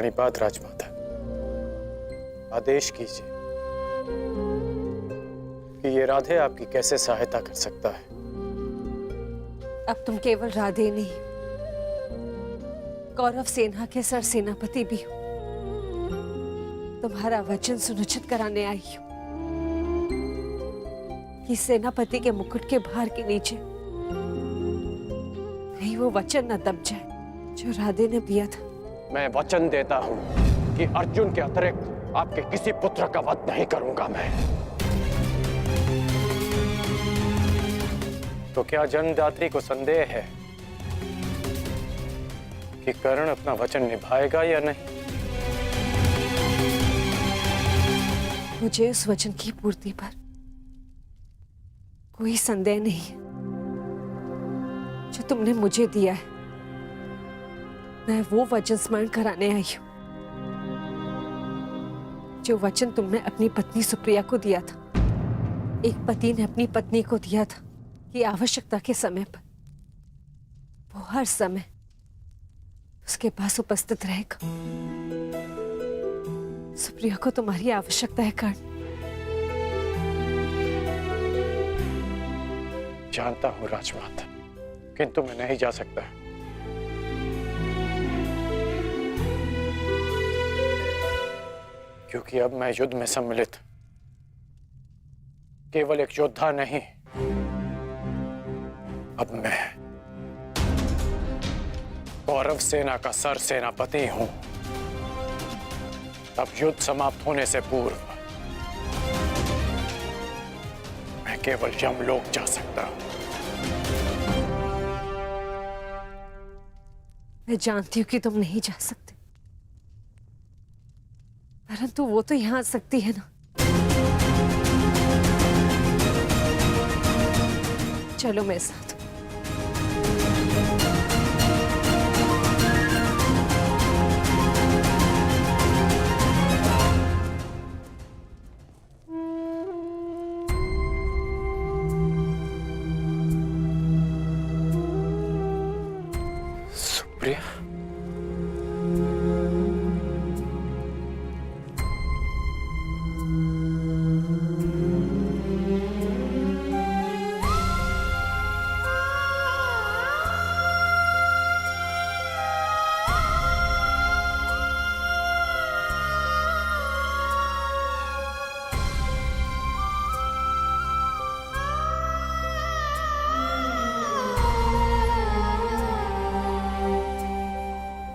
अपनी बात राजमाता, आदेश कीजिए कि ये राधे आपकी कैसे सहायता कर सकता है। अब तुम केवल राधे नहीं, कौरव सेना के सर सेनापति भी हो। तुम्हारा वचन सुनिश्चित कराने आई हूं कि सेनापति के मुकुट के भार के नीचे कहीं वो वचन न दब जाए जो राधे ने दिया था। मैं वचन देता हूं कि अर्जुन के अतिरिक्त आपके किसी पुत्र का वध नहीं करूंगा मैं। तो क्या जन्मदात्री को संदेह है कि कर्ण अपना वचन निभाएगा या नहीं? मुझे उस वचन की पूर्ति पर कोई संदेह नहीं है जो तुमने मुझे दिया है। मैं वो वचन स्मरण कराने आई हूं जो वचन तुमने अपनी पत्नी सुप्रिया को दिया था। एक पति ने अपनी पत्नी को दिया था कि आवश्यकता के समय पर वो हर समय उसके पास उपस्थित रहेगा। सुप्रिया को तुम्हारी आवश्यकता है कर्ण। जानता हूं राजमाता, किंतु मैं नहीं जा सकता। क्योंकि अब मैं युद्ध में सम्मिलित केवल एक योद्धा नहीं, अब मैं कौरव सेना का सर सेनापति हूं। अब युद्ध समाप्त होने से पूर्व मैं केवल यमलोक जा सकता हूं। मैं जानती हूं कि तुम नहीं जा सकते, परंतु वो तो यहां आ सकती है ना। चलो मेरे साथ। सुप्रिया,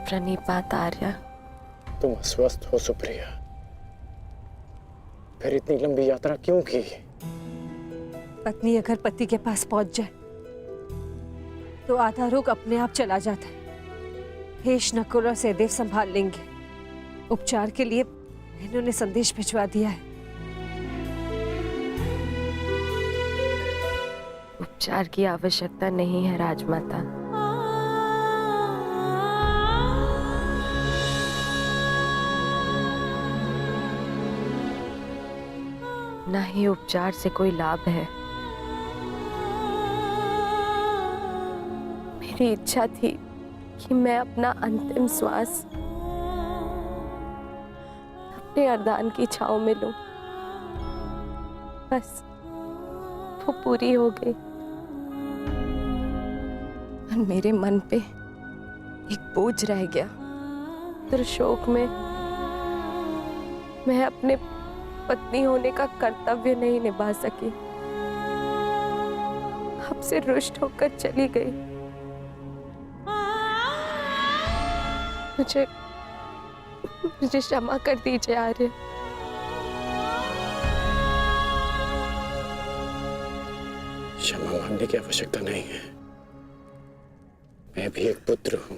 प्रणिपात आर्या। तुम अस्वस्थ हो सुप्रिया, फिर इतनी लंबी यात्रा क्यों की? पत्नी अगर पति के पास पहुंच जाए तो आधा रोग अपने आप चला जाता है। हेश, नकुल और सहदेव संभाल लेंगे। उपचार के लिए इन्होंने संदेश भिजवा दिया है। उपचार की आवश्यकता नहीं है राजमाता। ना ही उपचार से कोई लाभ है। मेरी इच्छा थी कि मैं अपना अंतिम श्वास अपने अर्धान की छांव में लूं। बस वो पूरी हो गई और मेरे मन पे एक बोझ रह गया। दुर्शोक में मैं अपने पत्नी होने का कर्तव्य नहीं निभा सकी, आपसे रुष्ट होकर चली गई। मुझे क्षमा कर दीजिए आर्य। क्षमा मांगने की आवश्यकता नहीं है। मैं भी एक पुत्र हूं।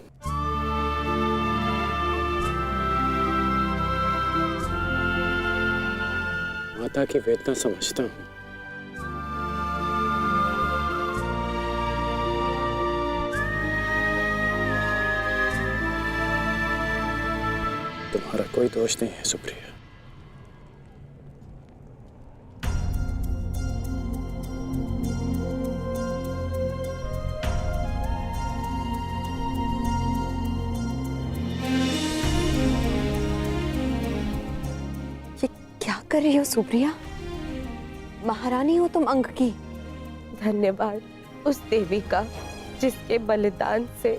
माता की वेदना समझता हूं। तुम्हारा कोई दोष नहीं है सुप्रिया। कर रही हो सुप्रिया? महारानी हो तुम अंक की। धन्यवाद उस देवी का जिसके बलिदान से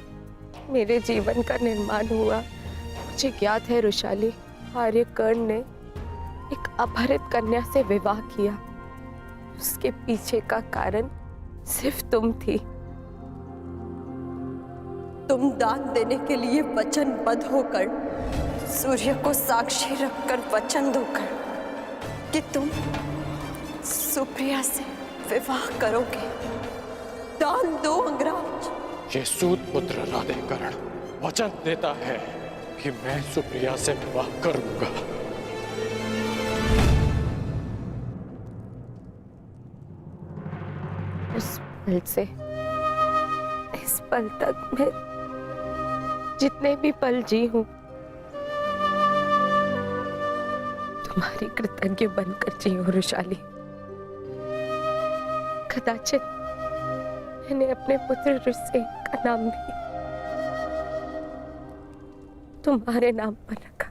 मेरे जीवन का निर्माण हुआ। मुझे ज्ञात है रुशाली, आर्यकर्ण ने एक अपहरित कन्या से विवाह किया। उसके पीछे का कारण सिर्फ तुम थी। तुम दान देने के लिए वचनबद्ध होकर, सूर्य को साक्षी रखकर वचन दोकर कि तुम सुप्रिया से विवाह करोगे। दान दो अंगराज। ये सूत पुत्र राधेकर्ण वचन देता है कि मैं सुप्रिया से विवाह करूंगा। उस पल से इस पल तक मैं जितने भी पल जी हूं तुम्हारी कृतज्ञ बनकर जी हूं रुशाली। कदाचित मैंने अपने पुत्र ऋषि का नाम भी तुम्हारे नाम पर रखा।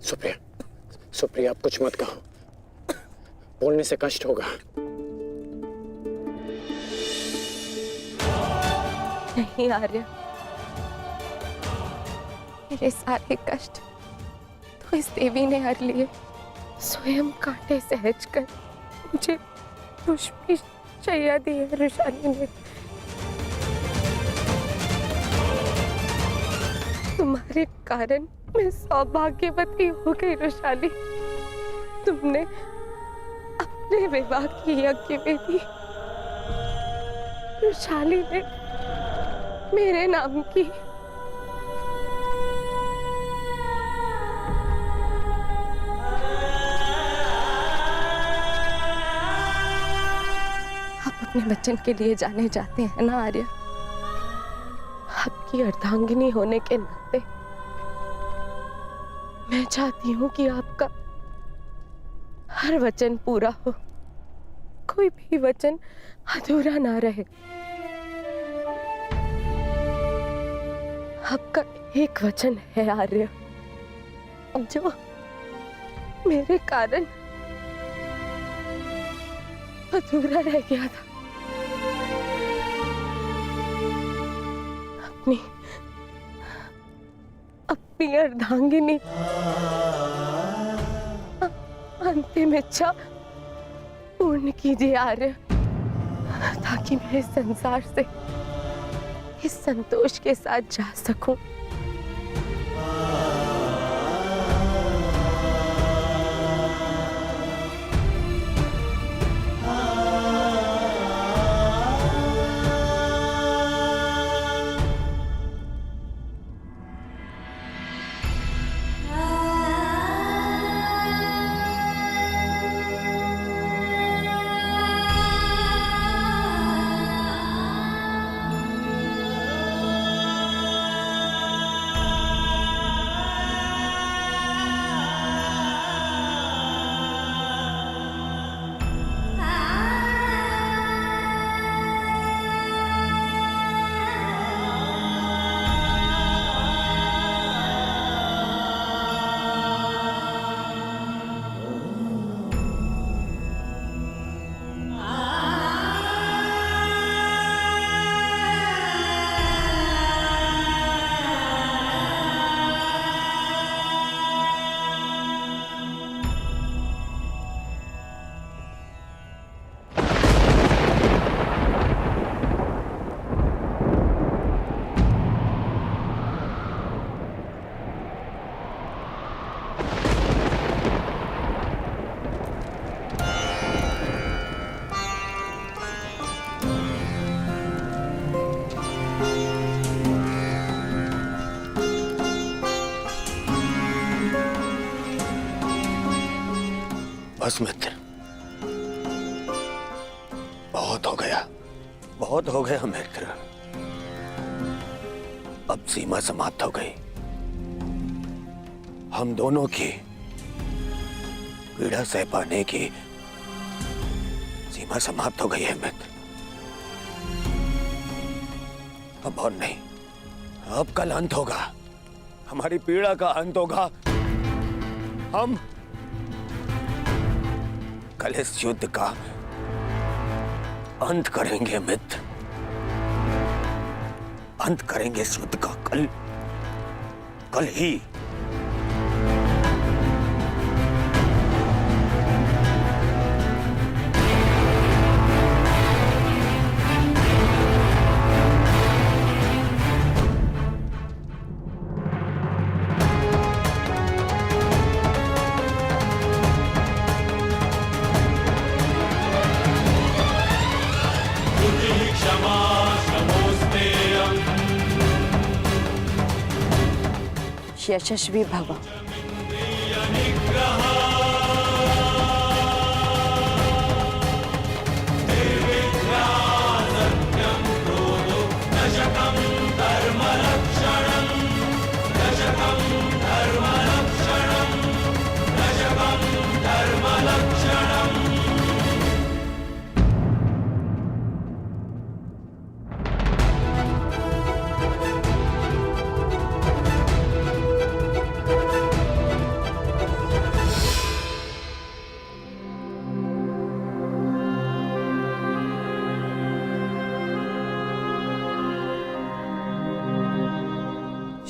सुप्रिया, सुप्रिया, आप कुछ मत कहो, बोलने से कष्ट होगा। नहीं आर्य, मेरे सारे कष्ट तो इस देवी ने हर लिए। स्वयं कांटे सहज कर मुझे पुष्पी शैया दी है रुशाली ने। तुम्हारे कारण मैं सौभाग्यवती हो गई रुशाली। तुमने अपने विवाह की यज्ञ में भी रुशाली ने मेरे नाम की। आप अपने बच्चन के लिए जाने जाते हैं ना आर्य? आपकी अर्धांगिनी होने के नाते मैं चाहती हूं कि आपका हर वचन पूरा हो, कोई भी वचन अधूरा ना रहे। आपका एक वचन है आर्य, जो मेरे कारण अधूरा रह गया था। अपनी अर्धांगिनी अंतिम इच्छा पूर्ण कीजिए आर्य, ताकि मैं इस संसार से इस संतोष के साथ जा सकूं। बस मित्र, बहुत हो गया, बहुत हो गया मित्र। अब सीमा समाप्त हो गई। हम दोनों की पीड़ा सह पाने की सीमा समाप्त हो गई है मित्र। अब और नहीं, अब कल अंत होगा, हमारी पीड़ा का अंत होगा। हम कल इस युद्ध का अंत करेंगे मित्र, अंत करेंगे इस युद्ध का कल ही। यशस्वी भव।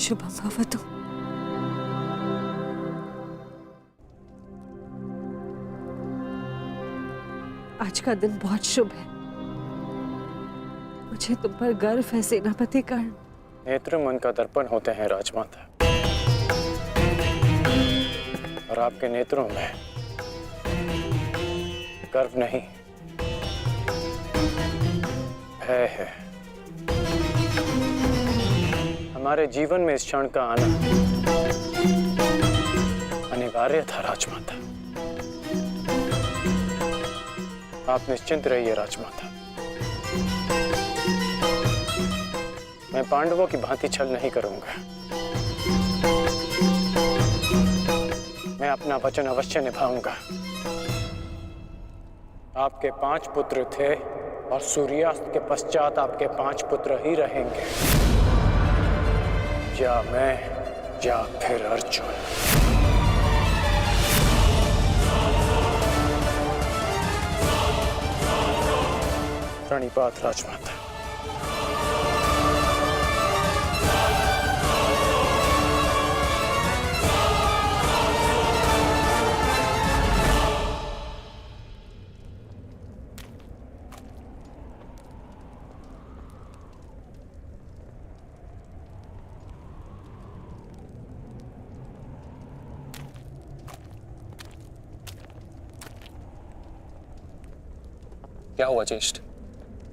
शुभम भवतु। आज का दिन बहुत शुभ है। मुझे तुम पर गर्व है सेनापति कर्ण। नेत्र मन का दर्पण होते हैं राजमाता, और आपके नेत्रों में गर्व नहीं, भय है। हमारे जीवन में इस क्षण का आना अनिवार्य था राजमाता। आप निश्चिंत रहिए राजमाता, मैं पांडवों की भांति छल नहीं करूंगा। मैं अपना वचन अवश्य निभाऊंगा। आपके 5 पुत्र थे और सूर्यास्त के पश्चात आपके 5 पुत्र ही रहेंगे, या मैं या फिर अर्जुन। प्रणिपात राजमाता। क्या हुआ ज्येष्ठ,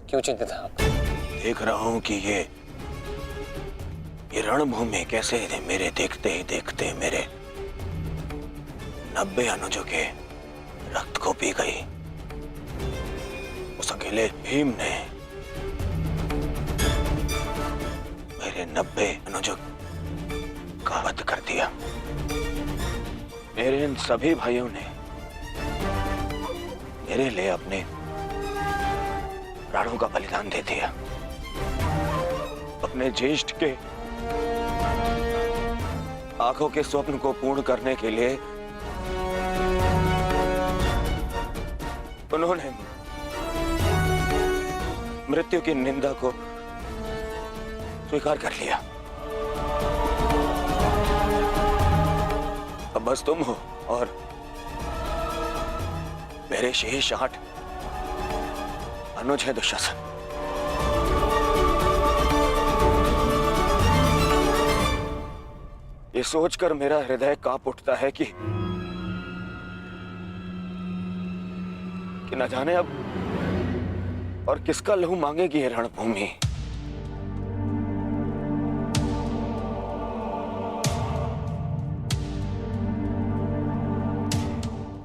क्यों चिंतित हैं आप? देख रहा हूं कि ये रणभूमि कैसे मेरे देखते ही देखते मेरे 90 अनुजों के रक्त को पी गई। उस अकेले भीम ने मेरे 90 अनुजों का वध कर दिया। मेरे इन सभी भाइयों ने मेरे लिए अपने प्राणों का बलिदान दे दिया। अपने ज्येष्ठ के आंखों के स्वप्न को पूर्ण करने के लिए उन्होंने मृत्यु की निंदा को स्वीकार कर लिया। अब बस तुम हो और मेरे शेष 8 अनुज है दुशासन। ये सोचकर मेरा हृदय कांप उठता है कि न जाने अब और किसका लहू मांगेगी ये रणभूमि।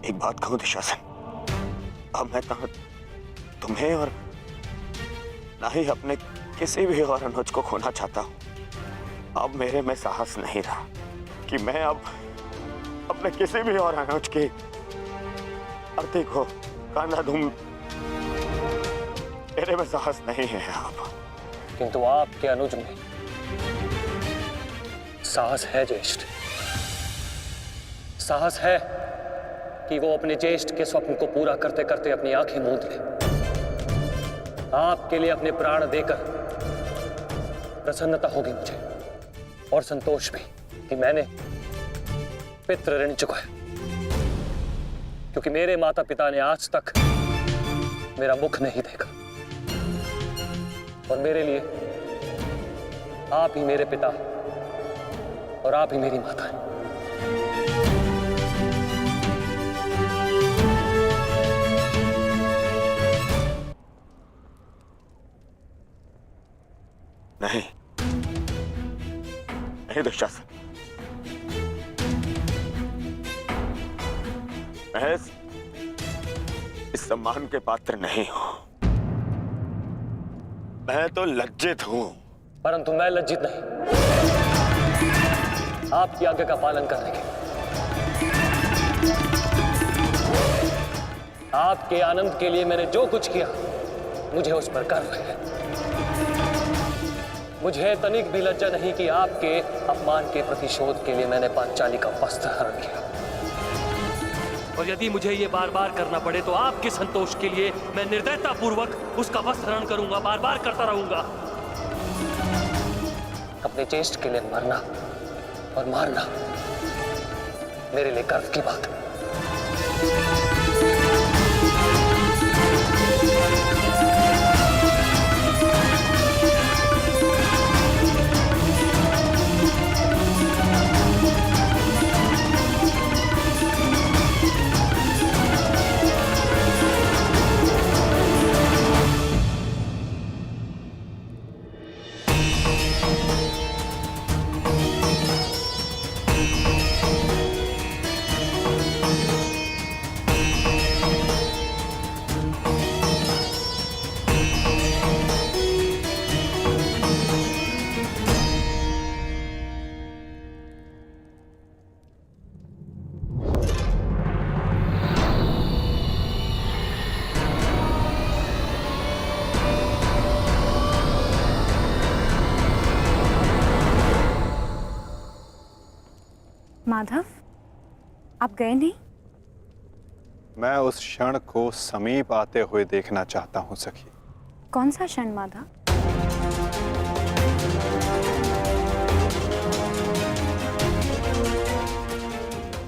एक बात कहूं दुशासन, अब मैं तुम्हें और ना ही अपने किसी भी और अनुज को खोना चाहता हूं। अब मेरे में साहस नहीं रहा कि मैं अब अपने किसी भी और अनुज की अर्थी को कांधा दूं। मेरे में साहस नहीं है अब। किंतु आपके अनुज में साहस है ज्येष्ठ, साहस है कि वो अपने ज्येष्ठ के स्वप्न को पूरा करते करते अपनी आंखें मूंद ले। आपके लिए अपने प्राण देकर प्रसन्नता होगी मुझे, और संतोष भी कि मैंने पितृ ऋण चुकाया, क्योंकि मेरे माता पिता ने आज तक मेरा मुख नहीं देखा, और मेरे लिए आप ही मेरे पिता और आप ही मेरी माता हैं। नहीं नहीं दुशासन, मैं इस सम्मान के पात्र नहीं हूं। मैं तो लज्जित हूं। परंतु मैं लज्जित नहीं, आपकी आज्ञा का पालन करने के, आपके आनंद के लिए मैंने जो कुछ किया मुझे उस पर गर्व है। मुझे तनिक भी लज्जा नहीं कि आपके अपमान के प्रतिशोध के लिए मैंने पांचाली का वस्त्र हरण किया, और यदि मुझे ये बार बार करना पड़े तो आपके संतोष के लिए मैं निर्दयता पूर्वक उसका वस्त्र हरण करूंगा, बार बार करता रहूंगा। अपने ज्येष्ठ के लिए मरना और मारना मेरे लिए गर्व की बात है। माधव, आप गए नहीं? मैं उस क्षण को समीप आते हुए देखना चाहता हूं सखी। कौन सा क्षण माधव?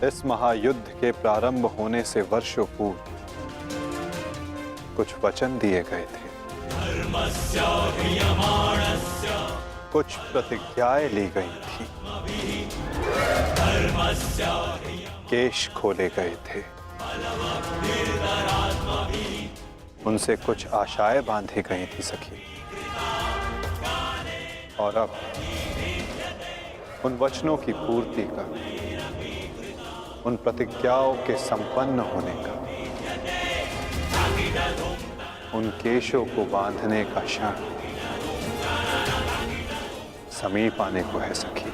इस महायुद्ध के प्रारंभ होने से वर्षों पूर्व कुछ वचन दिए गए थे, कुछ प्रतिज्ञाएं ली गई थी, केश खोले गए थे, उनसे कुछ आशाएं बांधी गई थी सखी। और अब उन वचनों की पूर्ति का, उन प्रतिज्ञाओं के संपन्न होने का, उन केशों को बांधने का क्षण समीप आने को है सखी।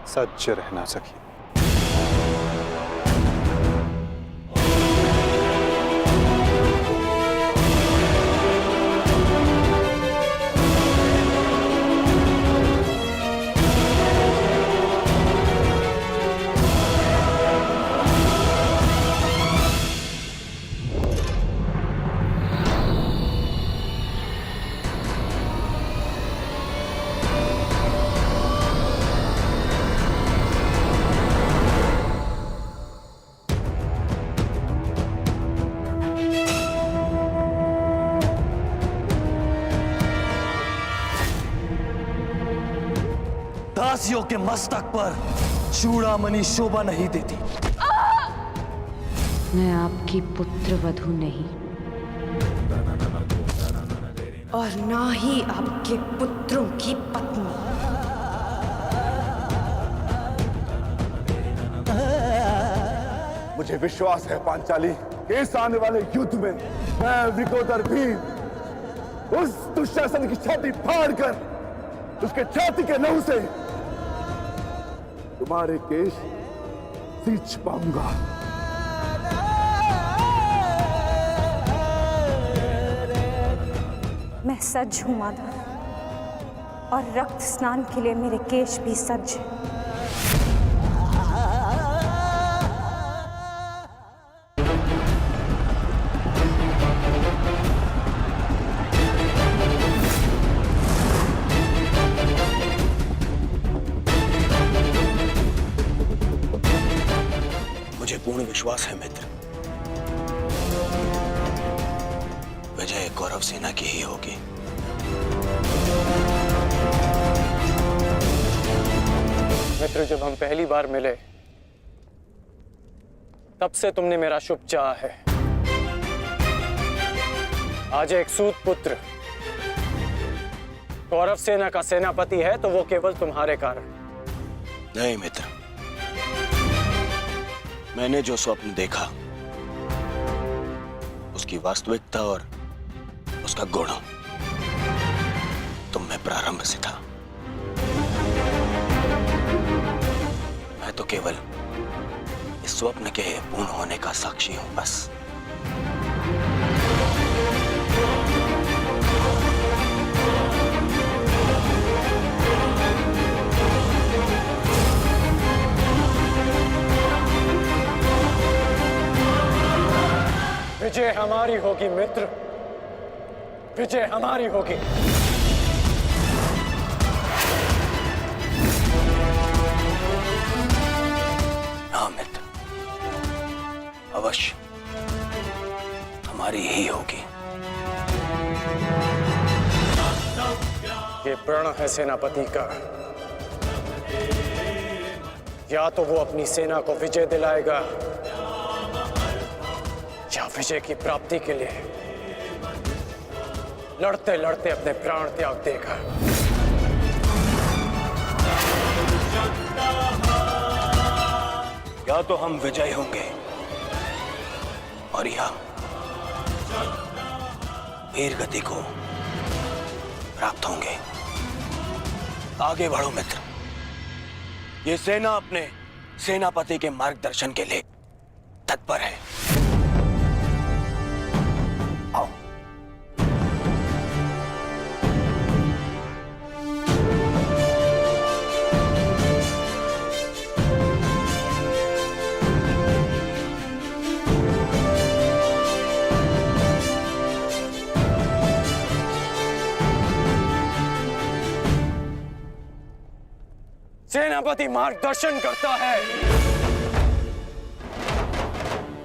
सज्ज रहना सखी। दासियों के मस्तक पर चूड़ामणि शोभा नहीं देती। मैं आपकी पुत्र वधू नहीं, और ना ही आपके पुत्रों की पत्नी। मुझे विश्वास है पांचाली, इस आने वाले युद्ध में मैं विकोदर भीम उस दुशासन की छाती फाड़कर उसके छाती के लहू से तुम्हारे केश सींच पाऊंगा। मैं सज्ज हूं माधा, और रक्त स्नान के लिए मेरे केश भी सज्ज हैं। मुझे पूर्ण विश्वास है मित्र, विजय कौरव सेना की ही होगी। मित्र, जब हम पहली बार मिले तब से तुमने मेरा शुभ चाहा है। आज एक सूत पुत्र कौरव सेना का सेनापति है तो वो केवल तुम्हारे कारण। नहीं मित्र, मैंने जो स्वप्न देखा उसकी वास्तविकता और उसका गुण तुम में प्रारंभ से था। मैं तो केवल इस स्वप्न के पूर्ण होने का साक्षी हूं बस। विजय हमारी होगी मित्र, विजय हमारी होगी। हाँ मित्र, अवश्य हमारी ही होगी। ये प्रण है सेनापति का, या तो वो अपनी सेना को विजय दिलाएगा या विजय की प्राप्ति के लिए लड़ते लड़ते अपने प्राण त्याग देगा। या तो हम विजय होंगे और या वीर गति को प्राप्त होंगे। आगे बढ़ो मित्र, ये सेना अपने सेनापति के मार्गदर्शन के लिए तत्पर है। आओ। सेनापति मार्गदर्शन करता है,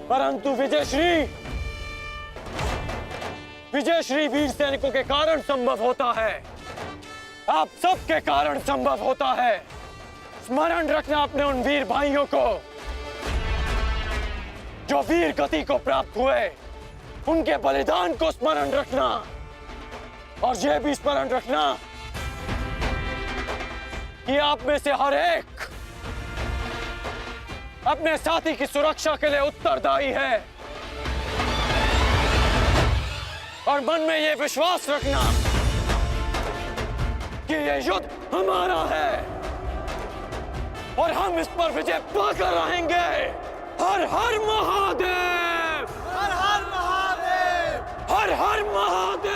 परंतु विजयश्री वीर सैनिकों के कारण संभव होता है। आप सबके कारण संभव होता है। स्मरण रखना अपने उन वीर भाइयों को जो वीर गति को प्राप्त हुए, उनके बलिदान को स्मरण रखना, और यह भी स्मरण रखना कि आप में से हर एक अपने साथी की सुरक्षा के लिए उत्तरदायी है। और मन में यह विश्वास रखना कि यह युद्ध हमारा है और हम इस पर विजय पाकर रहेंगे। हर हर महादेव, हर हर महादेव, हर हर महादेव,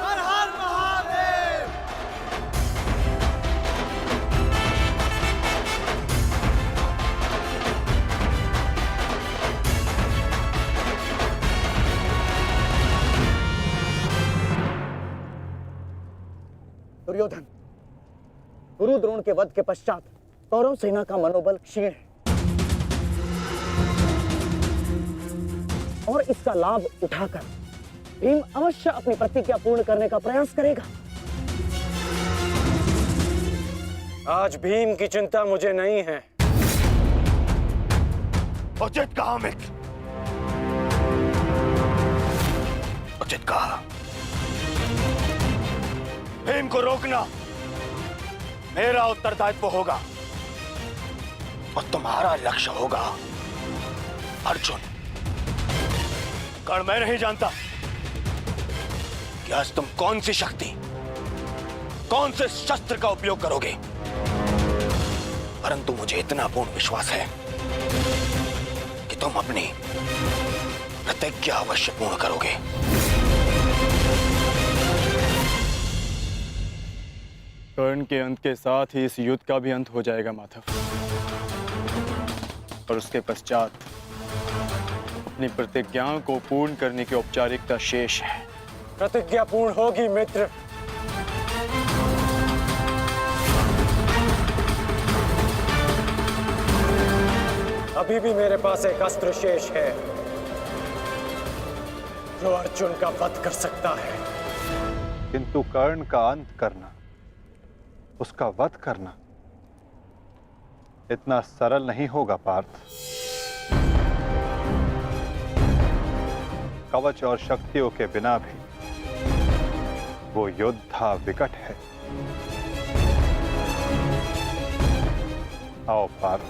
हर हर महादेव। दुर्योधन, गुरु द्रोण के वध के पश्चात कौरव सेना का मनोबल क्षीण है और इसका लाभ उठाकर भीम अवश्य अपनी प्रतिज्ञा पूर्ण करने का प्रयास करेगा। आज भीम की चिंता मुझे नहीं है। उचित कहा मित्र, उचित कहा। भीम को रोकना मेरा उत्तरदायित्व होगा और तुम्हारा लक्ष्य होगा अर्जुन। कारण मैं नहीं जानता कि आज तुम कौन सी शक्ति, कौन से शस्त्र का उपयोग करोगे, परंतु मुझे इतना पूर्ण विश्वास है कि तुम अपनी प्रतिज्ञा अवश्य पूर्ण करोगे। कर्ण के अंत के साथ ही इस युद्ध का भी अंत हो जाएगा माधव। और उसके पश्चात अपनी प्रतिज्ञाओं को पूर्ण करने की औपचारिकता शेष है। प्रतिज्ञा पूर्ण होगी मित्र। अभी भी मेरे पास एक अस्त्र शेष है जो अर्जुन का वध कर सकता है। किंतु कर्ण का अंत करना, उसका वध करना इतना सरल नहीं होगा पार्थ। कवच और शक्तियों के बिना भी वो योद्धा विकट है। आओ पार्थ,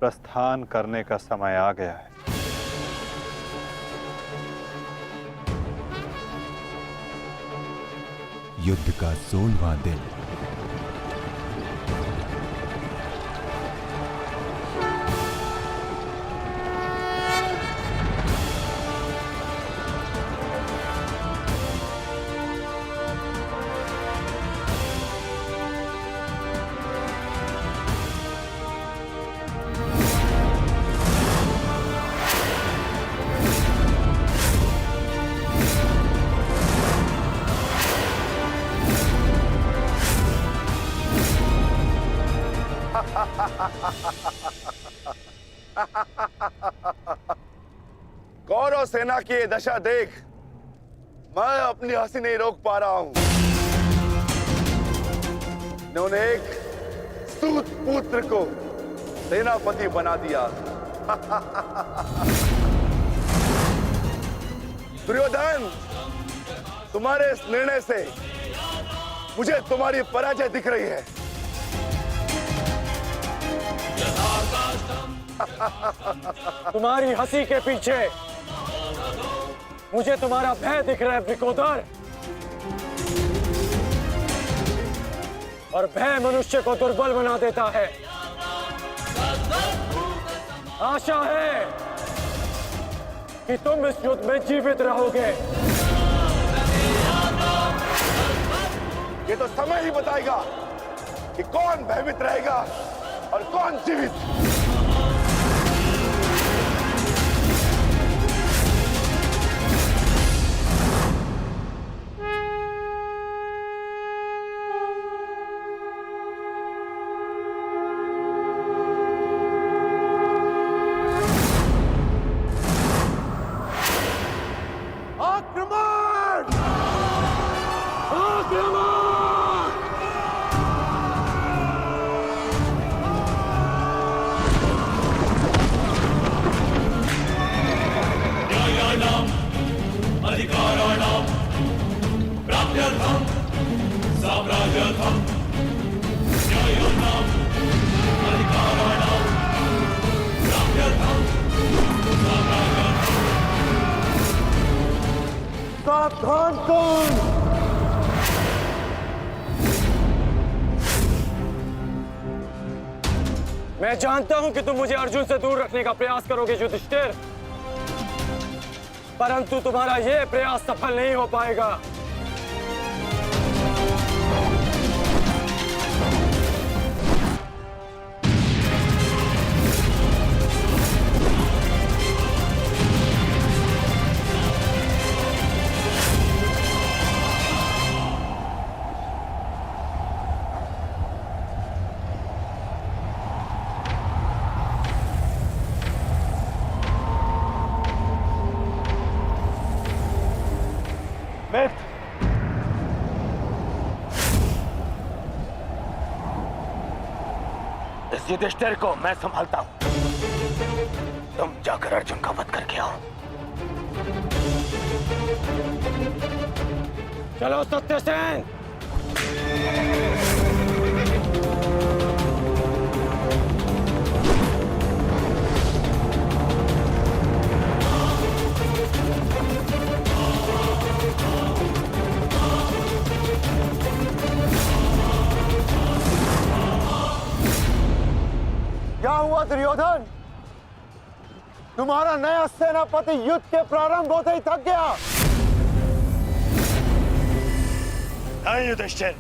प्रस्थान करने का समय आ गया है। युद्ध का 16वां दिन। कौरव सेना की ये दशा देख मैं अपनी हंसी नहीं रोक पा रहा हूं। इन्होंने एक सूत पुत्र को सेनापति बना दिया। दुर्योधन, तुम्हारे इस निर्णय से मुझे तुम्हारी पराजय दिख रही है। तुम्हारी हंसी के पीछे मुझे तुम्हारा भय दिख रहा है वृकोदर। और भय मनुष्य को दुर्बल बना देता है। आशा है कि तुम इस युद्ध में जीवित रहोगे। ये तो समय ही बताएगा कि कौन भयभीत रहेगा और कौन जीवित। सावधान कौन? मैं जानता हूं कि तुम मुझे अर्जुन से दूर रखने का प्रयास करोगे युधिष्ठिर, परंतु तुम्हारा यह प्रयास सफल नहीं हो पाएगा। इस युधिष्ठिर को मैं संभालता हूं। तुम जाकर अर्जुन का वध करके आओ। चलो सत्यसेन। क्या हुआ दुर्योधन? तुम्हारा नया सेनापति युद्ध के प्रारंभ होते ही थक गया। नहीं युधिष्ठिर,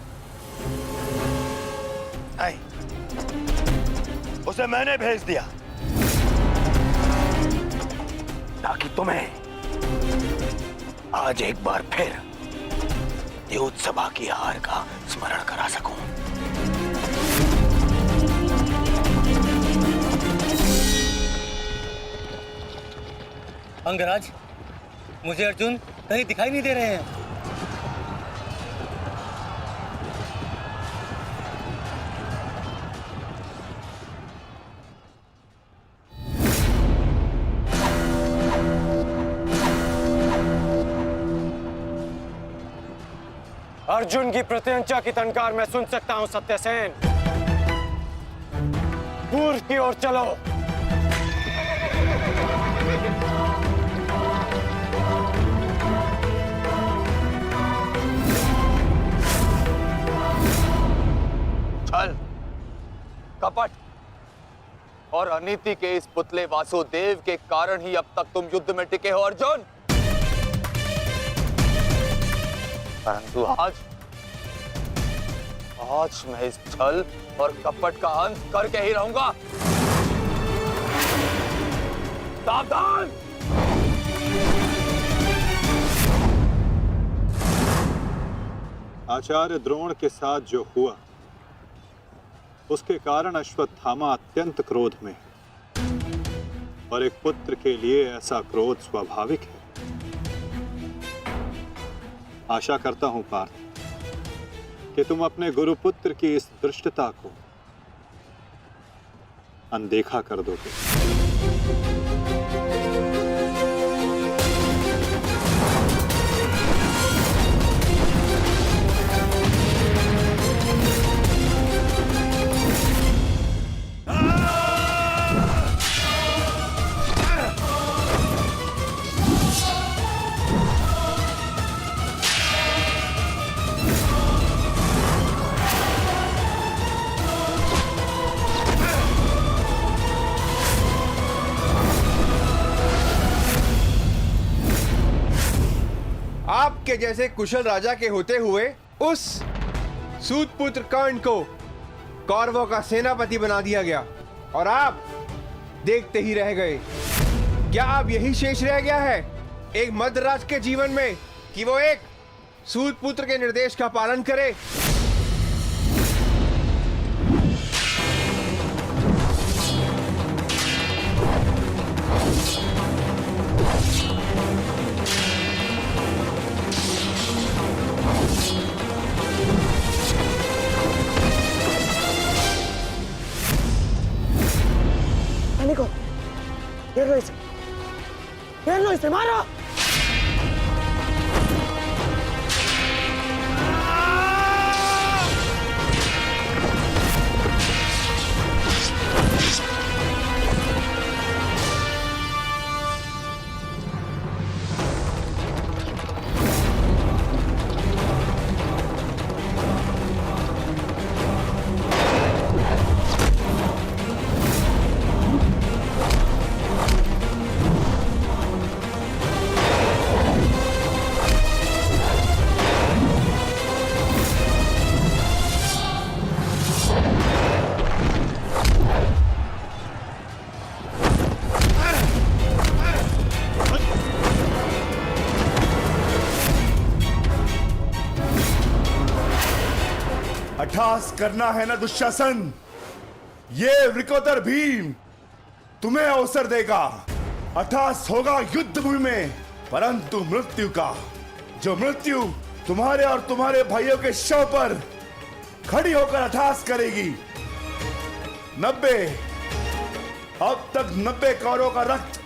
नहीं, उसे मैंने भेज दिया ताकि तुम्हें आज एक बार फिर युद्ध सभा की हार का स्मरण करा सकूं। अंगराज, मुझे अर्जुन कहीं दिखाई नहीं दे रहे हैं। अर्जुन की प्रत्यंचा की टंकार मैं सुन सकता हूं सत्यसेन। पूर्व की ओर चलो। छल, कपट और अनीति के इस पुतले वासुदेव के कारण ही अब तक तुम युद्ध में टिके हो अर्जुन। परंतु आज मैं इस छल और कपट का अंत करके ही रहूंगा। सावधान! आचार्य द्रोण के साथ जो हुआ उसके कारण अश्वत्थामा अत्यंत क्रोध में है और एक पुत्र के लिए ऐसा क्रोध स्वाभाविक है। आशा करता हूं पार्थ कि तुम अपने गुरुपुत्र की इस धृष्टता को अनदेखा कर दोगे। आपके जैसे कुशल राजा के होते हुए उस सूतपुत्र कर्ण को कौरवों का सेनापति बना दिया गया और आप देखते ही रह गए। क्या अब यही शेष रह गया है एक मध्यराज के जीवन में कि वो एक सूतपुत्र के निर्देश का पालन करे? घेर लो इसे, मारो। अट्ठास करना है ना दुशासन, ये वृकोदर भीम तुम्हें अवसर देगा। अट्ठास होगा युद्ध भूमि में, परंतु मृत्यु का, जो मृत्यु तुम्हारे और तुम्हारे भाइयों के शव पर खड़ी होकर अट्ठास करेगी। 90 अब तक 90 कौरवों का रक्त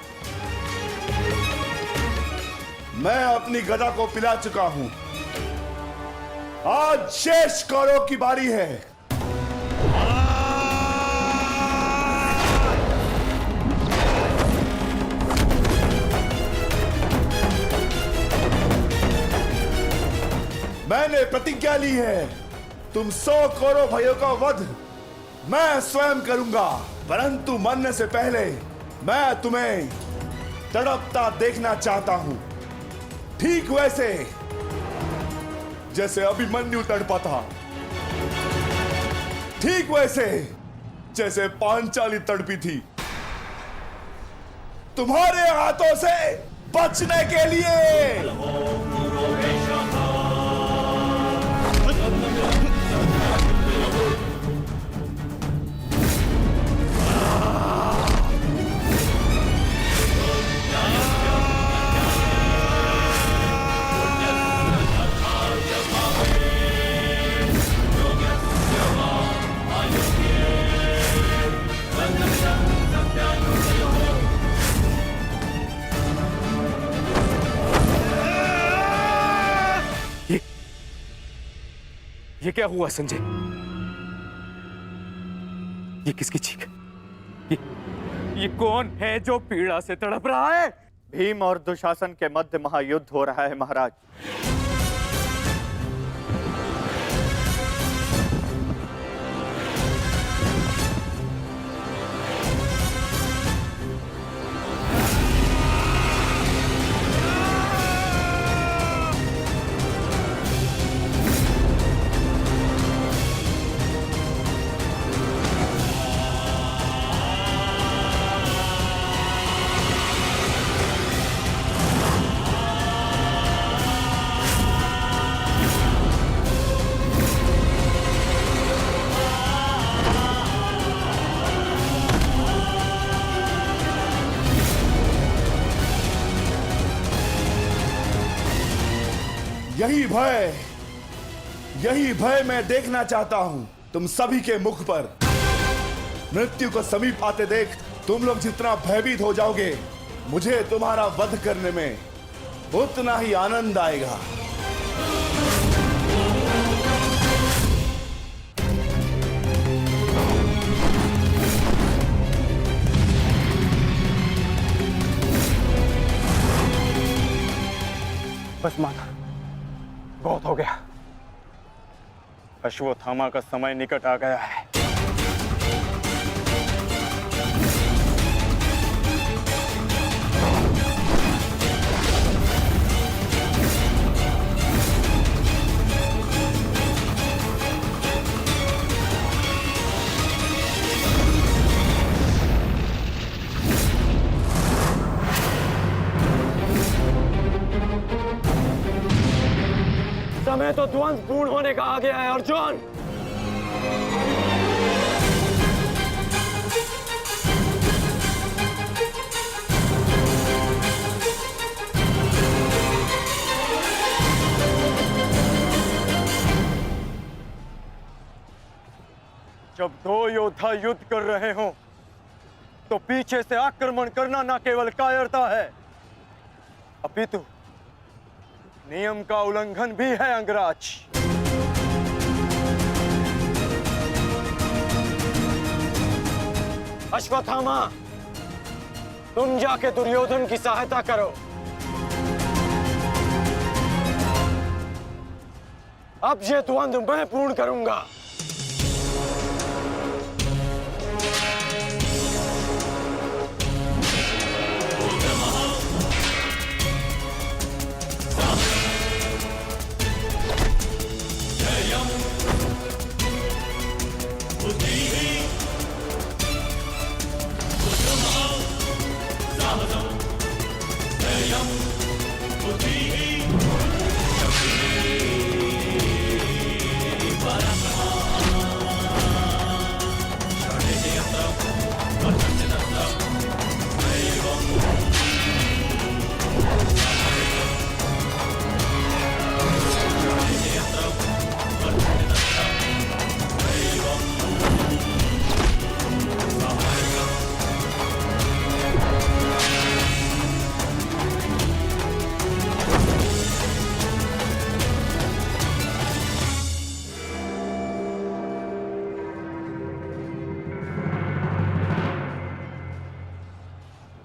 मैं अपनी गदा को पिला चुका हूं। आज शेष कौरवों की बारी है। मैंने प्रतिज्ञा ली है, तुम 100 कौरव भाइयों का वध मैं स्वयं करूंगा, परंतु मरने से पहले मैं तुम्हें तड़पता देखना चाहता हूं। ठीक वैसे जैसे अभिमन्यु तड़पा था, ठीक वैसे जैसे पांचाली तड़पी थी, तुम्हारे हाथों से बचने के लिए। ये क्या हुआ संजय? ये किसकी चीख? ये कौन है जो पीड़ा से तड़प रहा है? भीम और दुशासन के मध्य महायुद्ध हो रहा है महाराज। यही भय मैं देखना चाहता हूं तुम सभी के मुख पर। मृत्यु को समीप आते देख तुम लोग जितना भयभीत हो जाओगे, मुझे तुम्हारा वध करने में उतना ही आनंद आएगा। बस माता, बहुत हो गया। अश्वत्थामा का समय निकट आ गया है। समय तो ध्वंस पूर्ण होने का आ गया है अर्जुन। जब दो योद्धा युद्ध कर रहे हों तो पीछे से आक्रमण करना न केवल कायरता है, अपितु नियम का उल्लंघन भी है अंगराज। अश्वत्थामा, तुम जाके दुर्योधन की सहायता करो। अब ये द्वंद्व मैं पूर्ण करूंगा।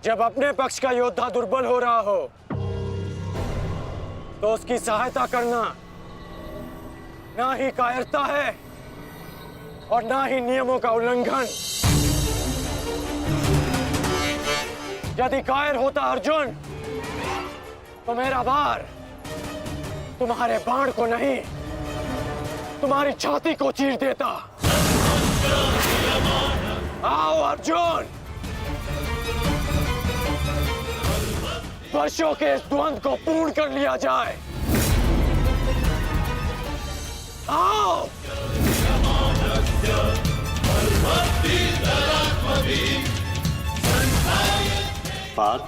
जब अपने पक्ष का योद्धा दुर्बल हो रहा हो तो उसकी सहायता करना ना ही कायरता है और ना ही नियमों का उल्लंघन। यदि कायर होता अर्जुन तो मेरा भार तुम्हारे बाण को नहीं तुम्हारी छाती को चीर देता। आओ अर्जुन, वर्षों के इस द्वंद्व को पूर्ण कर लिया जाए। आओ। पार्थ,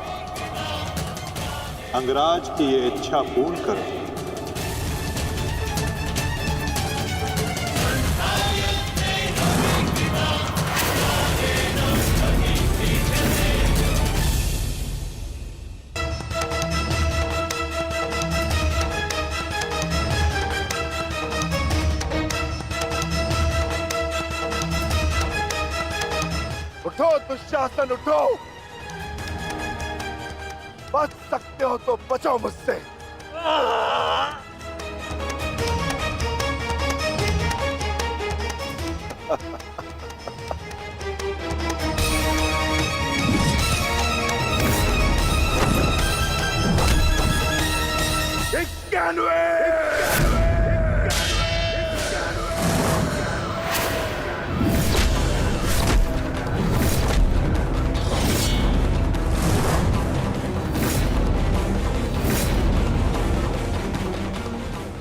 अंगराज की ये इच्छा पूर्ण करो। उठो दुशासन, उठो। बच सकते हो तो बचो मुझसे।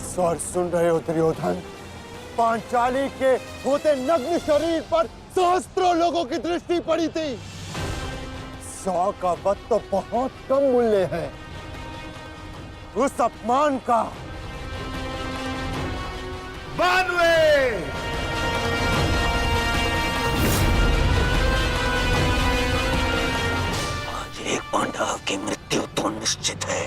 स्वर सुन रहे हो दुर्योधन? पांचाली के होते नग्न शरीर पर सहस्त्रों लोगों की दृष्टि पड़ी थी। 100 का वध तो बहुत कम मूल्य है उस अपमान का। बानवे! आज एक पांडव की मृत्यु तो निश्चित है।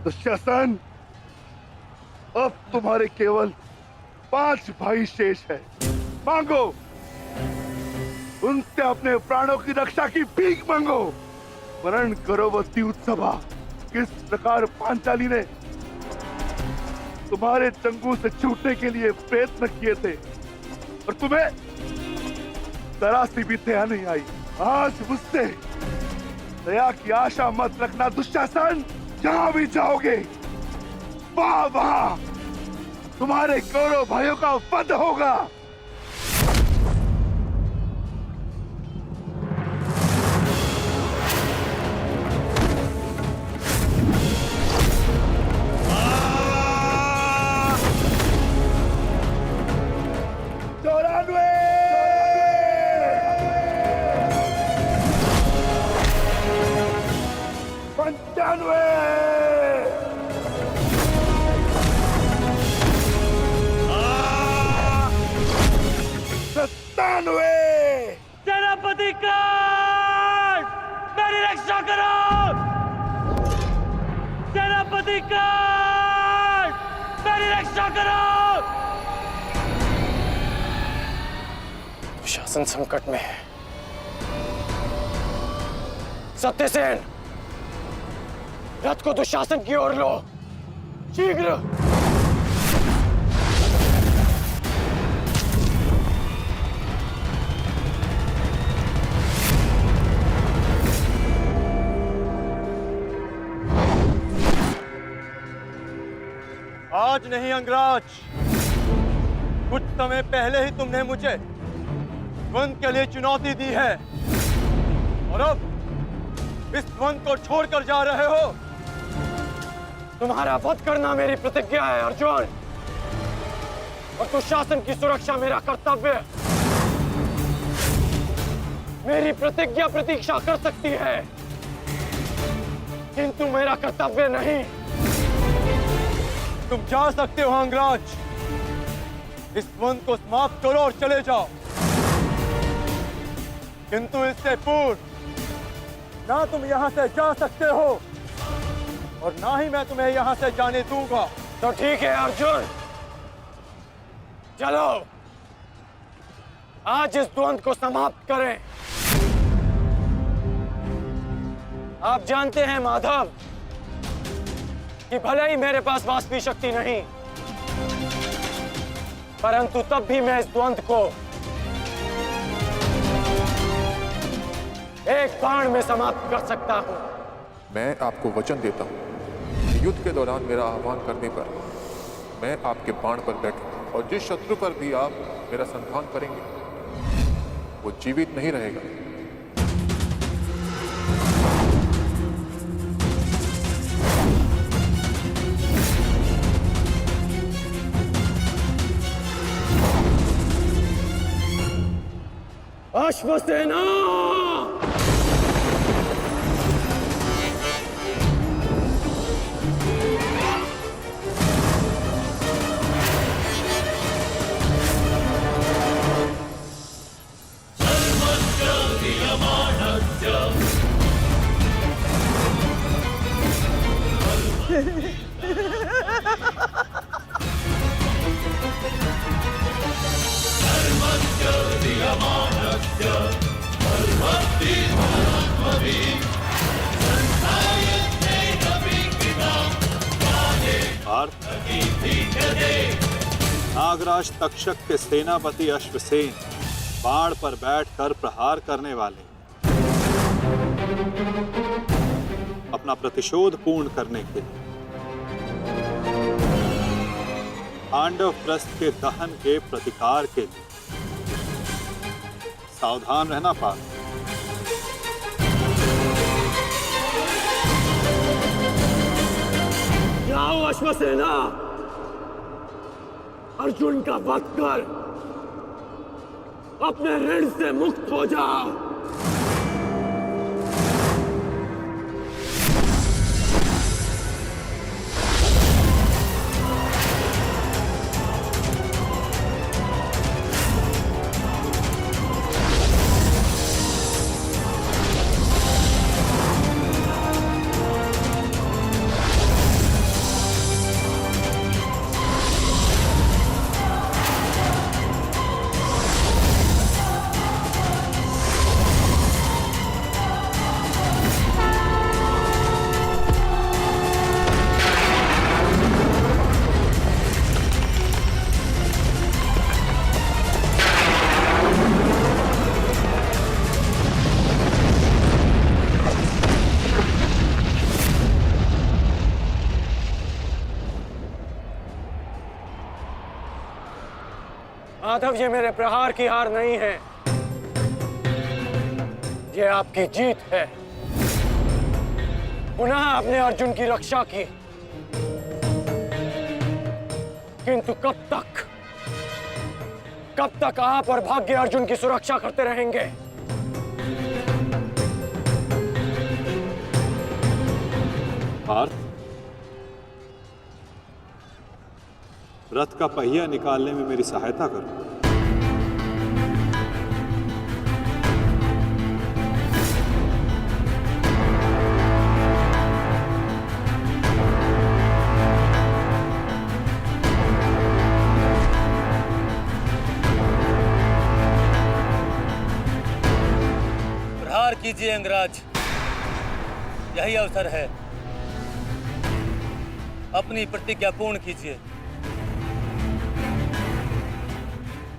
दुशासन, अब तुम्हारे केवल 5 भाई शेष है। मांगो, उनसे अपने प्राणों की रक्षा की भीख मांगो। वर्ण करो वो द्यूतसभा, किस प्रकार पांचाली ने तुम्हारे चंगू से छूटने के लिए प्रयत्न किए थे और तुम्हें जरा सी भी दया नहीं आई। आज मुझसे दया की आशा मत रखना दुशासन। जहां भी जाओगे वहां तुम्हारे कौरव भाइयों का वध होगा। सेनापति कर्ण, मेरी रक्षा करो। सेनापति कर्ण, मेरी रक्षा करो। शासन संकट में है। सत्यसेन, रथ को दुशासन की ओर लो, शीघ्र। आज नहीं अंगराज, कुछ समय पहले ही तुमने मुझे द्वंद्व के लिए चुनौती दी है और अब इस द्वंद्व को छोड़कर जा रहे हो। तुम्हारा वध करना मेरी प्रतिज्ञा है अर्जुन, और दुशासन की सुरक्षा मेरा कर्तव्य है। मेरी प्रतिज्ञा प्रतीक्षा कर सकती है, किंतु मेरा कर्तव्य नहीं। तुम जा सकते हो अंगराज, इस द्वंद को समाप्त करो और चले जाओ। किंतु इससे पूर्व ना तुम यहाँ से जा सकते हो और ना ही मैं तुम्हें यहाँ से जाने दूंगा। तो ठीक है अर्जुन, चलो आज इस द्वंद को समाप्त करें। आप जानते हैं माधव कि भले ही मेरे पास वास्तविक शक्ति नहीं, परंतु तब भी मैं इस द्वंद को एक बाण में समाप्त कर सकता हूं। मैं आपको वचन देता हूं कि युद्ध के दौरान मेरा आह्वान करने पर मैं आपके बाण पर बैठूंगा और जिस शत्रु पर भी आप मेरा संधान करेंगे वो जीवित नहीं रहेगा। अश्वसेना नागराज तक्षक के सेनापति अश्वसेन बाण पर बैठकर प्रहार करने वाले अपना प्रतिशोध पूर्ण करने के लिए पांडव प्रस्थ के दहन के प्रतिकार के लिए सावधान रहना पार्थ। जाओ अश्वसेना, अर्जुन का वध कर अपने ऋण से मुक्त हो जाओ। माधव, ये मेरे प्रहार की हार नहीं है, ये आपकी जीत है। पुनः आपने अर्जुन की रक्षा की, किंतु कब तक आप और भाग्य अर्जुन की सुरक्षा करते रहेंगे? पार्थ, रथ का पहिया निकालने में मेरी सहायता करो। प्रहार कीजिए अंगराज, यही अवसर है। अपनी प्रतिज्ञा पूर्ण कीजिए।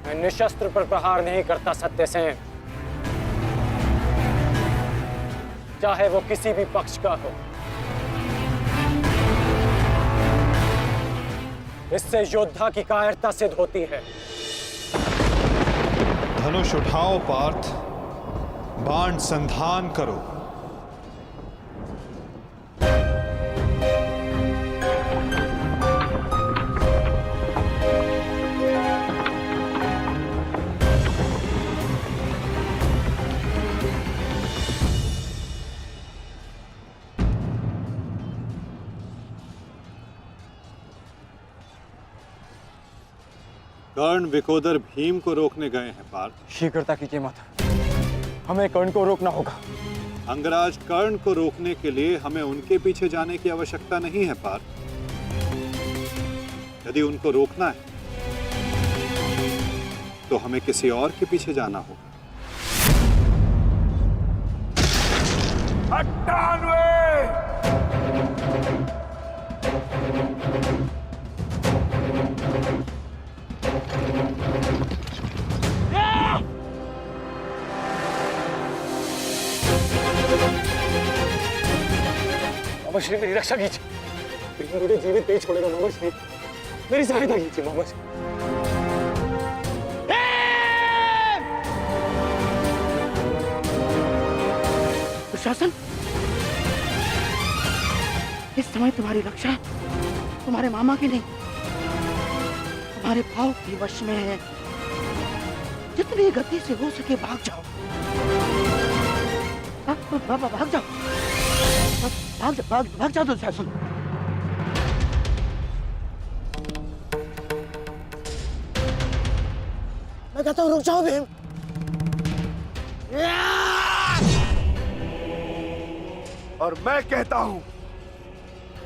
मैं निशस्त्र पर प्रहार नहीं करता सत्यसेन, चाहे वो किसी भी पक्ष का हो। इससे योद्धा की कायरता सिद्ध होती है। धनुष उठाओ पार्थ, बाण संधान करो। कर्ण विकोदर भीम को रोकने गए हैं पार्थ। शीघ्रता कीजिए माता, हमें कर्ण को रोकना होगा। अंगराज, कर्ण को रोकने के लिए हमें उनके पीछे जाने की आवश्यकता नहीं है पार्थ। यदि उनको रोकना है तो हमें किसी और के पीछे जाना होगा। 98 मामा श्री मेरी रक्षा कीजिए, भीम मुझे जीवित नहीं छोड़ेगा। मामा श्री मेरी सहायता कीजिए मामा श्री। दुशासन, इस समय तुम्हारी रक्षा तुम्हारे मामा की नहीं, तुम्हारे भाव के वश में है। जितनी गति से हो सके भाग जाओ, भाग जाओ, भाग जाओ दुशासन। मैं कहता हूँ रुक जाओ भीम। और मैं कहता हूं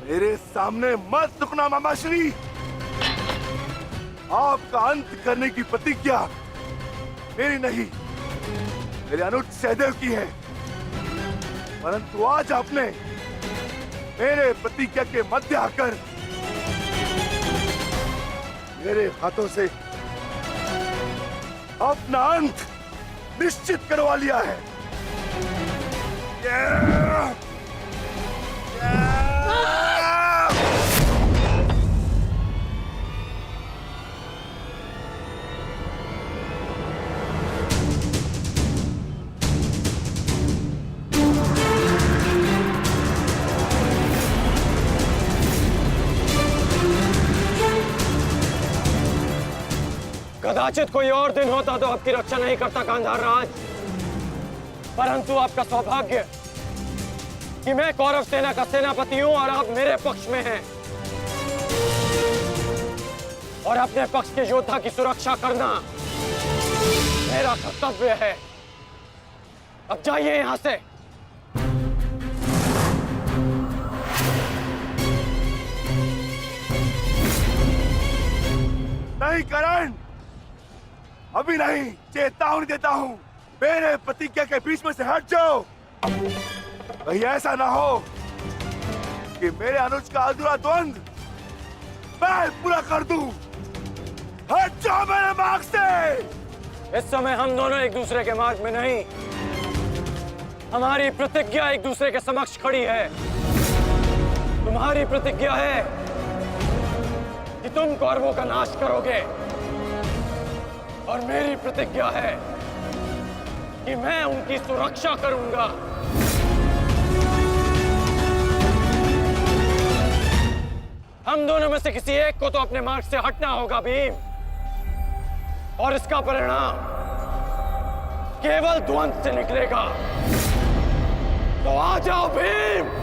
मेरे सामने मत रुकना मामाश्री। आपका अंत करने की प्रतिज्ञा मेरी नहीं, मेरे अनुज सहदेव की है। परंतु आज आपने मेरे प्रतिज्ञा के मध्य आकर मेरे हाथों से अपना अंत निश्चित करवा लिया है। कदाचित कोई और दिन होता तो आपकी रक्षा नहीं करता गांधार राज, परंतु आपका सौभाग्य कि मैं कौरव सेना का सेनापति हूं और आप मेरे पक्ष में हैं और अपने पक्ष के योद्धा की सुरक्षा करना मेरा कर्तव्य है। अब जाइए यहां से। नहीं करण, अभी नहीं, चेतावनी देता हूं, मेरे प्रतिज्ञा के बीच में से हट जाओ। कहीं ऐसा ना हो कि मेरे अनुज का अधूरा द्वंद मैं पूरा कर दूं। हट जाओ मेरे मार्ग से। इस समय हम दोनों एक दूसरे के मार्ग में नहीं, हमारी प्रतिज्ञा एक दूसरे के समक्ष खड़ी है। तुम्हारी प्रतिज्ञा है कि तुम कौरवों का नाश करोगे और मेरी प्रतिज्ञा है कि मैं उनकी सुरक्षा करूंगा। हम दोनों में से किसी एक को तो अपने मार्ग से हटना होगा भीम, और इसका परिणाम केवल द्वंद से निकलेगा। तो आ जाओ भीम।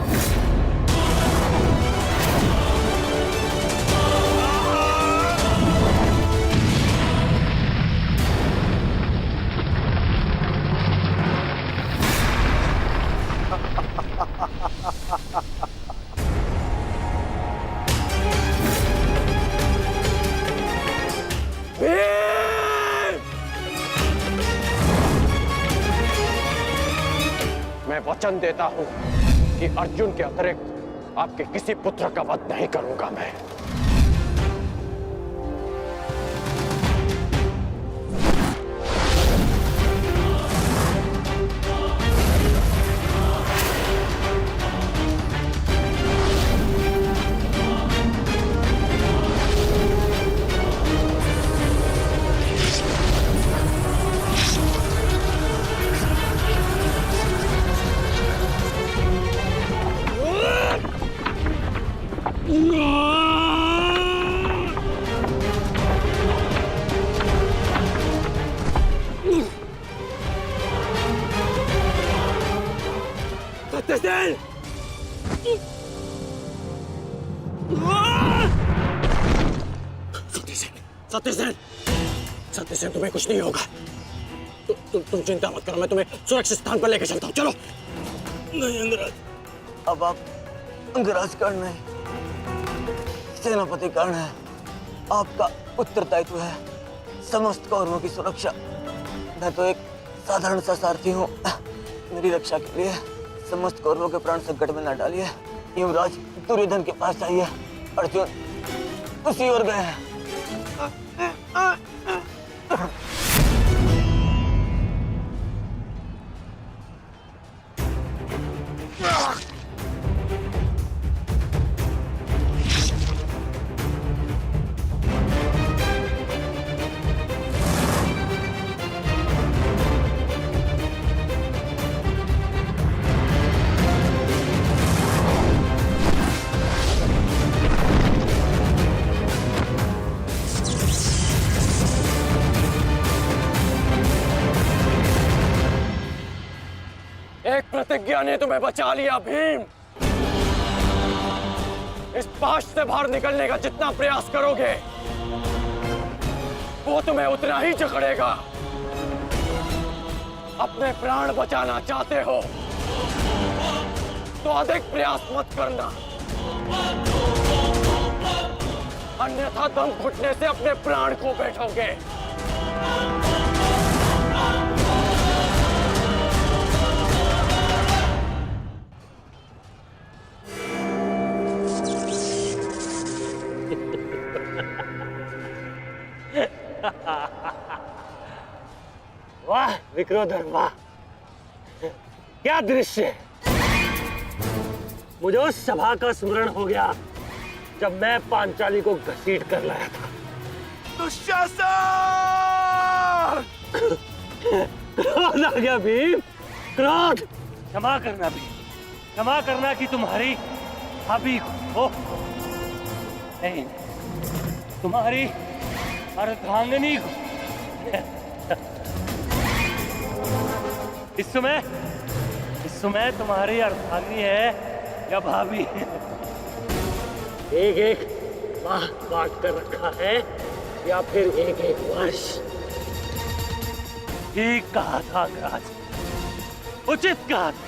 मैं वचन देता हूं कि अर्जुन के अतिरिक्त आपके किसी पुत्र का वध नहीं करूंगा मैं। सत्यसेन, सत्यसेन तुम्हें कुछ नहीं होगा। तुम चिंता मत करो, मैं तुम्हें सुरक्षित स्थान पर लेकर चलता हूँ। चलो। नहीं अंगराज, अब आप अंगराज कर्ण नहीं, सेनापति कर्ण है। आपका उत्तरदायित्व है समस्त कौरवों की सुरक्षा। मैं तो एक साधारण सा सारथी हूँ। मेरी रक्षा के लिए समस्त कौरवों के प्राण संकट में न डालिए। युवराज दुर्योधन के पास आइए, अर्जुन उसी ओर गए हैं। एक प्रतिज्ञा ने तुम्हें बचा लिया भीम। इस पाश से बाहर निकलने का जितना प्रयास करोगे वो तुम्हें उतना ही जकड़ेगा। अपने प्राण बचाना चाहते हो तो अधिक प्रयास मत करना, अन्यथा दम घुटने से अपने प्राण को बैठोगे। वाह विक्रोधर, वाह क्या दृश्य। मुझे उस सभा का स्मरण हो गया जब मैं पांचाली को घसीट कर लाया था। दुशासन! क्रोध आ गया भीम, क्रोध। क्षमा करना भीम, क्षमा करना कि तुम्हारी भाभी को नहीं, तुम्हारी अर्धांगिनी को। इस समय तुम्हारी अर्धांगिनी है या भाभी? एक एक माह बांट कर रखा है या फिर एक एक वर्ष? ठीक कहा था अंगराज, उचित कहा था।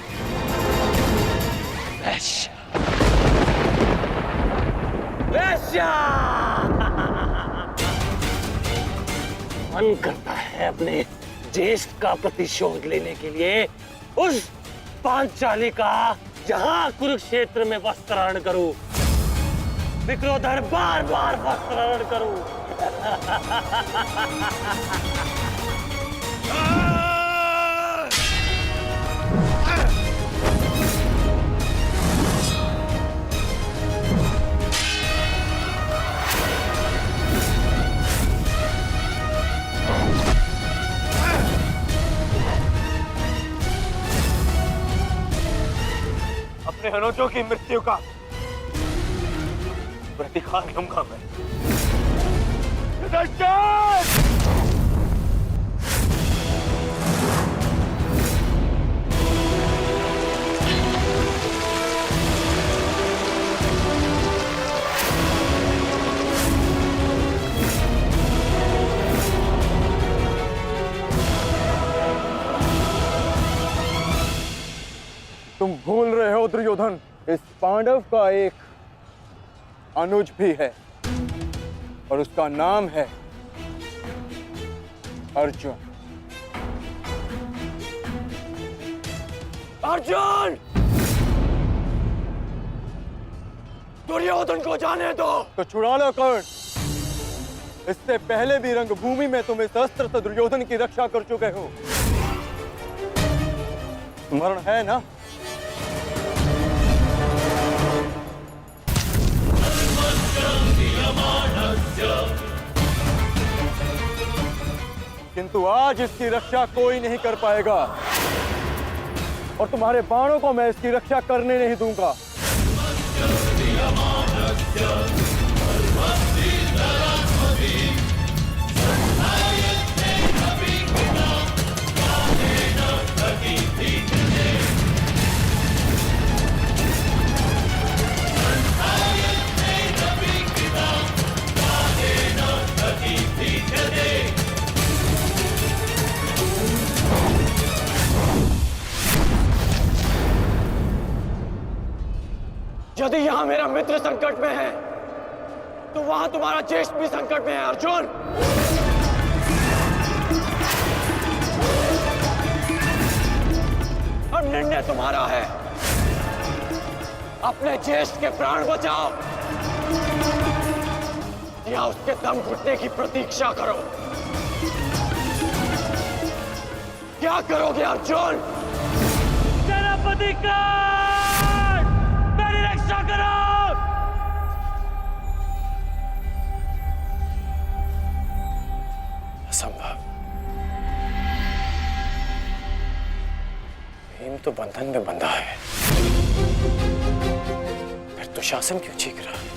वैश्य, वैश्य। मन करता है अपने ज्येष्ठ का प्रतिशोध लेने के लिए उस पांचाली का जहां कुरुक्षेत्र में वस्त्राहरण करूं, विक्रोधर बार बार वस्त्राहरण करूं। अपने अनुजों की मृत्यु का प्रतिकार लूंगा मैं। तुम भूल रहे हो दुर्योधन, इस पांडव का एक अनुज भी है और उसका नाम है अर्जुन। अर्जुन! दुर्योधन को जाने दो। तो छुड़ा लो कर्ण। इससे पहले भी रंगभूमि में तुम इस अस्त्र से दुर्योधन की रक्षा कर चुके हो, स्मरण है ना? किंतु आज इसकी रक्षा कोई नहीं कर पाएगा और तुम्हारे बाणों को मैं इसकी रक्षा करने नहीं दूंगा। यहाँ मेरा मित्र संकट में है तो वहां तुम्हारा ज्येष्ठ भी संकट में है अर्जुन। अब निर्णय तुम्हारा है, अपने ज्येष्ठ के प्राण बचाओ या उसके दम घुटने की प्रतीक्षा करो। क्या करोगे अर्जुन? सेनापति मेरी रक्षा करो। असंभव। भीम तो बंधन में बंधा है, फिर दुशासन क्यों चीख रहा है?